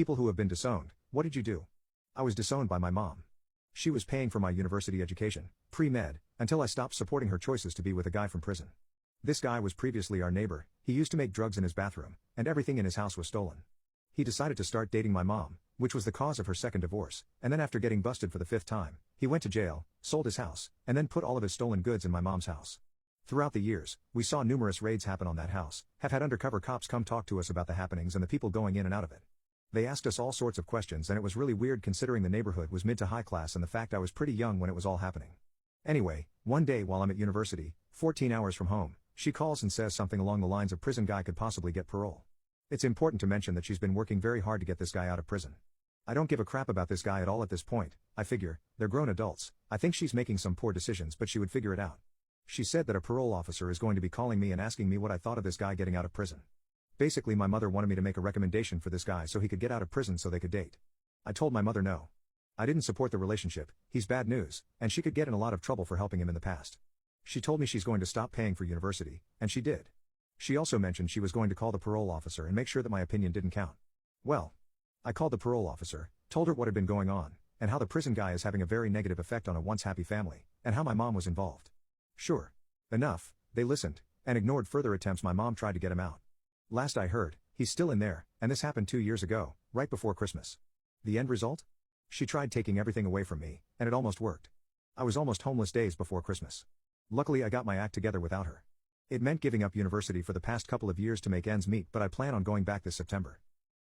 People who have been disowned, what did you do? I was disowned by my mom. She was paying for my university education, pre-med, until I stopped supporting her choices to be with a guy from prison. This guy was previously our neighbor, he used to make drugs in his bathroom, and everything in his house was stolen. He decided to start dating my mom, which was the cause of her second divorce, and then after getting busted for the 5th time, he went to jail, sold his house, and then put all of his stolen goods in my mom's house. Throughout the years, we saw numerous raids happen on that house, have had undercover cops come talk to us about the happenings and the people going in and out of it. They asked us all sorts of questions and it was really weird considering the neighborhood was mid to high class and the fact I was pretty young when it was all happening. Anyway, one day while I'm at university, 14 hours from home, she calls and says something along the lines of prison guy could possibly get parole. It's important to mention that she's been working very hard to get this guy out of prison. I don't give a crap about this guy at all at this point, I figure, they're grown adults, I think she's making some poor decisions but she would figure it out. She said that a parole officer is going to be calling me and asking me what I thought of this guy getting out of prison. Basically my mother wanted me to make a recommendation for this guy so he could get out of prison so they could date. I told my mother no. I didn't support the relationship, he's bad news, and she could get in a lot of trouble for helping him in the past. She told me she's going to stop paying for university, and she did. She also mentioned she was going to call the parole officer and make sure that my opinion didn't count. Well, I called the parole officer, told her what had been going on, and how the prison guy is having a very negative effect on a once happy family, and how my mom was involved. Sure enough, they listened, and ignored further attempts my mom tried to get him out. Last I heard, he's still in there, and this happened 2 years ago, right before Christmas. The end result? She tried taking everything away from me, and it almost worked. I was almost homeless days before Christmas. Luckily I got my act together without her. It meant giving up university for the past couple of years to make ends meet but I plan on going back this September.